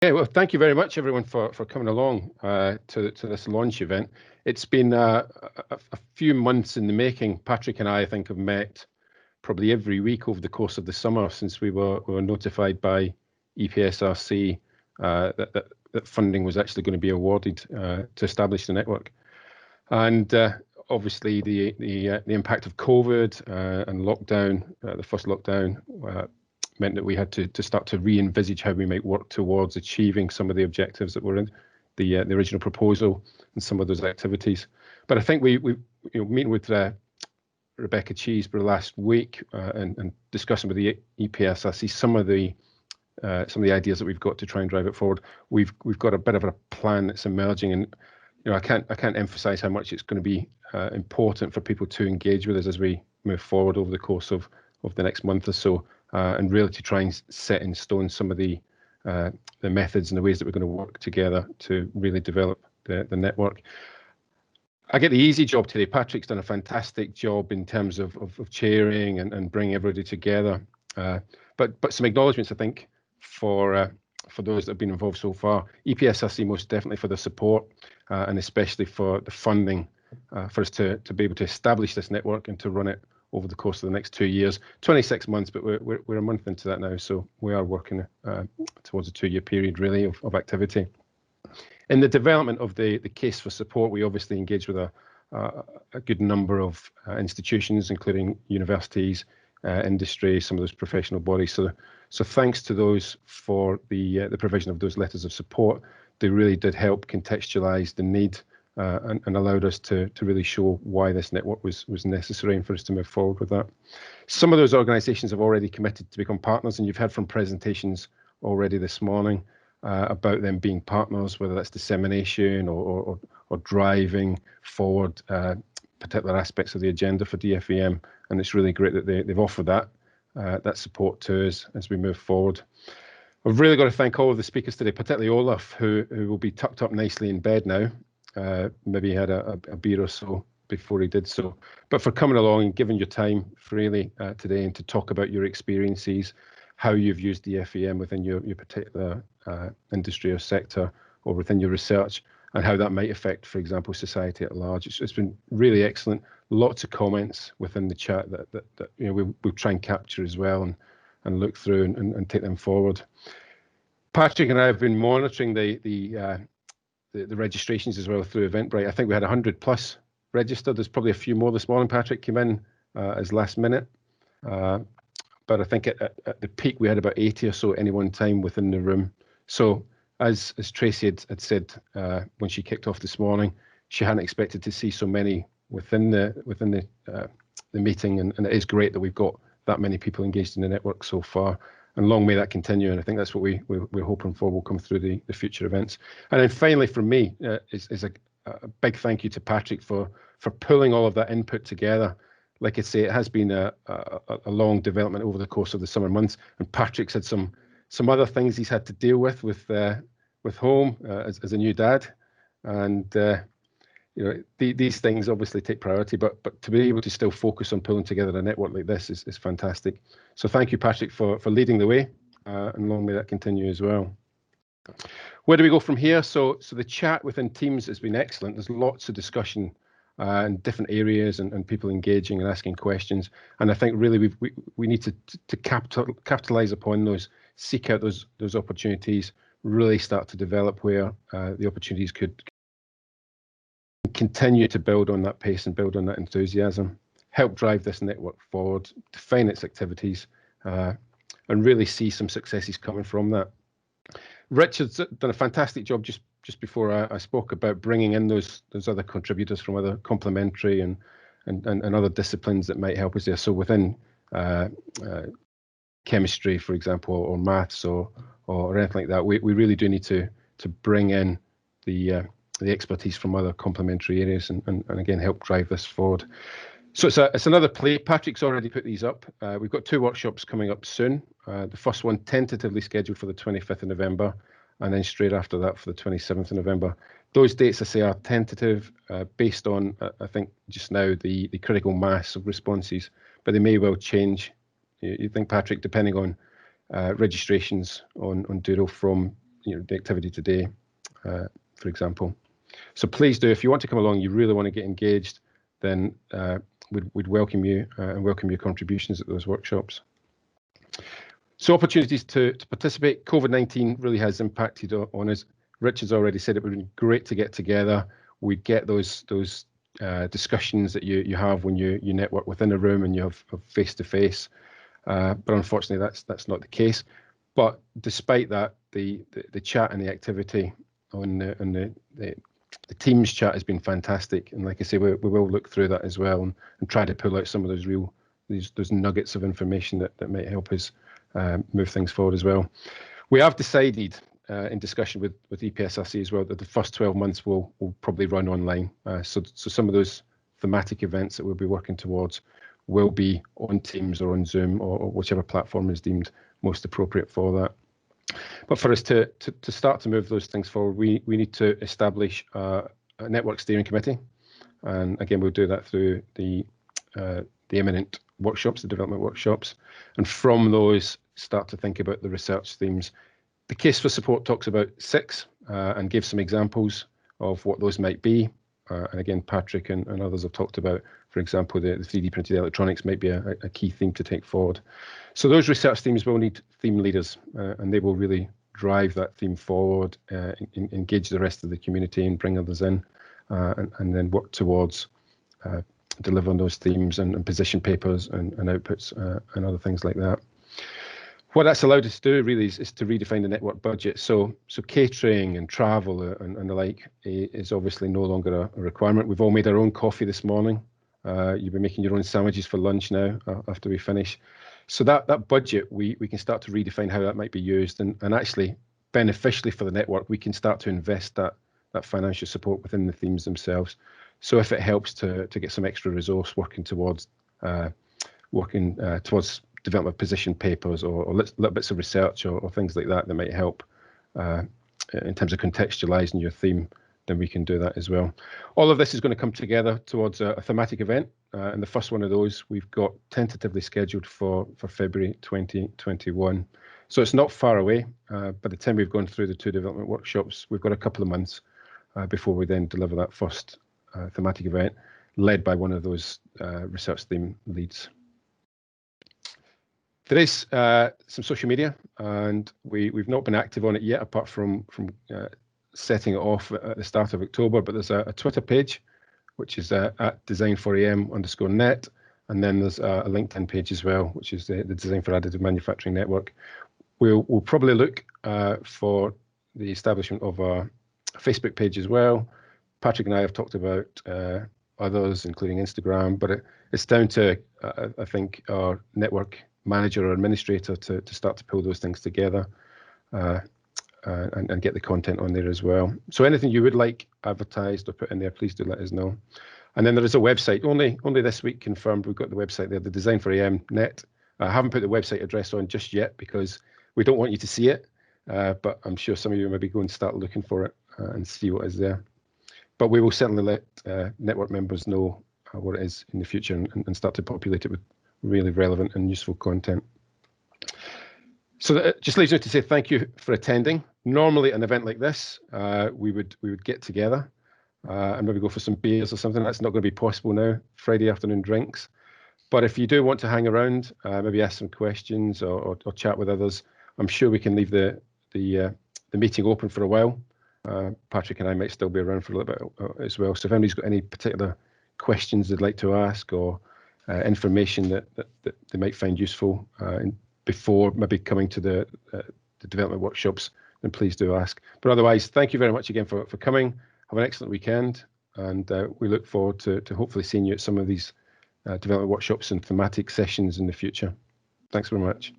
Yeah, well, thank you very much, everyone, for coming along to this launch event. It's been a few months in the making. Patrick and I think, have met probably every week over the course of the summer since we were notified by EPSRC that funding was actually going to be awarded to establish the network. And obviously, the impact of COVID and lockdown, the first lockdown, meant that we had to start to re-envisage how we might work towards achieving some of the objectives that were in the original proposal and some of those activities. But I think we meeting with Rebecca Cheeseborough last week and discussing with the EPSRC some of the ideas that we've got to try and drive it forward. We've got a bit of a plan that's emerging, and I can't emphasize how much it's going to be important for people to engage with us as we move forward over the course of the next month or so. And really to try and set in stone some of the methods and the ways that we're going to work together to really develop the network. I get the easy job today. Patrick's done a fantastic job in terms of chairing and bringing everybody together. But some acknowledgements, I think, for those that have been involved so far. EPSRC most definitely for the support and especially for the funding for us to be able to establish this network and to run it over the course of the next 2 years, 26 months, but we're a month into that now, so we are working towards a 2-year period really of activity. In the development of the case for support, we obviously engage with a good number of institutions, including universities, industry, some of those professional bodies. So thanks to those for the provision of those letters of support. They really did help contextualise the need. And allowed us to really show why this network was necessary and for us to move forward with that. Some of those organisations have already committed to become partners, and you've heard from presentations already this morning about them being partners, whether that's dissemination or driving forward particular aspects of the agenda for DFEM, and it's really great that they've offered that support to us as we move forward. I've really got to thank all of the speakers today, particularly Olaf, who will be tucked up nicely in bed now. Maybe he had a beer or so before he did so, but for coming along and giving your time freely today and to talk about your experiences, how you've used the FEM within your particular industry or sector or within your research, and how that might affect, for example, society at large. It's been really excellent. Lots of comments within the chat that we'll try and capture as well and look through and take them forward. Patrick and I have been monitoring the registrations as well through Eventbrite. I think we had 100+ registered. There's probably a few more this morning. Patrick came in as last minute, but I think at the peak we had about 80 or so at any one time within the room. So as Tracy had said when she kicked off this morning, she hadn't expected to see so many within the meeting, and it is great that we've got that many people engaged in the network so far. And long may that continue, and I think that's what we're hoping for will come through the future events. And then finally, from me, is a big thank you to Patrick for pulling all of that input together. Like I say, it has been a long development over the course of the summer months, and Patrick's had some other things he's had to deal with home as a new dad, and these things obviously take priority, but to be able to still focus on pulling together a network like this is fantastic. So thank you, Patrick, for leading the way, and long may that continue as well. Where do we go from here? So the chat within Teams has been excellent. There's lots of discussion in different areas and people engaging and asking questions. And I think really we need to capitalize upon those, seek out those opportunities, really start to develop where the opportunities could continue to build on that pace and build on that enthusiasm, help drive this network forward, define its activities, and really see some successes coming from that. Richard's done a fantastic job just before I spoke about bringing in those other contributors from other complementary and other disciplines that might help us there. So within chemistry, for example, or maths or anything like that, we really do need to bring in the expertise from other complementary areas and again help drive this forward. So it's another play. Patrick's already put these up. We've got 2 workshops coming up soon. The first one tentatively scheduled for the 25th of November, and then straight after that for the 27th of November. Those dates, I say, are tentative based on, I think, just now the critical mass of responses, but they may well change. You think, Patrick, depending on registrations on Doodle from the activity today, for example. So please do, if you want to come along, you really want to get engaged, then we'd welcome you and welcome your contributions at those workshops. So opportunities to participate. COVID-19 really has impacted on us. Richard's already said it would be great to get together. We'd get those discussions that you have when you network within a room and you have face-to-face. But unfortunately, that's not the case. But despite that, the chat and the activity on the Teams chat has been fantastic. And like I say, we will look through that as well and try to pull out some of those nuggets of information that might help us move things forward as well. We have decided in discussion with EPSRC as well that the first 12 months will probably run online. So some of those thematic events that we'll be working towards will be on Teams or on Zoom or whichever platform is deemed most appropriate for that. But for us to start to move those things forward, we need to establish a network steering committee. And again, we'll do that through the imminent workshops, the development workshops. And from those, start to think about the research themes. The case for support talks about 6 and gives some examples of what those might be. And again, Patrick and others have talked about, for example, the 3D printed electronics might be a key theme to take forward. So those research themes will need theme leaders, and they will really drive that theme forward, engage the rest of the community and bring others in, and then work towards delivering those themes and position papers and outputs and other things like that. What that's allowed us to do really is to redefine the network budget. So catering and travel and the like is obviously no longer a requirement. We've all made our own coffee this morning. You'll be making your own sandwiches for lunch now after we finish. So that budget, we can start to redefine how that might be used, and actually beneficially for the network, we can start to invest that financial support within the themes themselves. So if it helps to get some extra resource working towards development of position papers or little bits of research or things like that might help in terms of contextualizing your theme, then we can do that as well. All of this is going to come together towards a thematic event, and the first one of those we've got tentatively scheduled for February 2021. So it's not far away. By the time we've gone through the 2 development workshops, we've got a couple of months before we then deliver that first thematic event led by one of those research theme leads. There is some social media, and we've not been active on it yet, apart from setting it off at the start of October. But there's a Twitter page, which is at design4am_net, and then there's a LinkedIn page as well, which is the Design for Additive Manufacturing Network. We'll probably look for the establishment of a Facebook page as well. Patrick and I have talked about others, including Instagram, but it's down to I think our network manager or administrator to start to pull those things together and get the content on there as well. So anything you would like advertised or put in there, please do let us know. And then there is a website, only this week confirmed. We've got the website there, the Design for AM net. I haven't put the website address on just yet because we don't want you to see it, but I'm sure some of you maybe go and start looking for it and see what is there. But we will certainly let network members know what it is in the future and start to populate it with really relevant and useful content. So that just leaves me to say thank you for attending. Normally, an event like this, we would get together and maybe go for some beers or something. That's not going to be possible now. Friday afternoon drinks. But if you do want to hang around, maybe ask some questions or chat with others, I'm sure we can leave the meeting open for a while. Patrick and I might still be around for a little bit as well. So if anybody's got any particular questions they'd like to ask or information that they might find useful before maybe coming to the development workshops, then please do ask. But otherwise, thank you very much again for coming. Have an excellent weekend, and we look forward to hopefully seeing you at some of these development workshops and thematic sessions in the future. Thanks very much.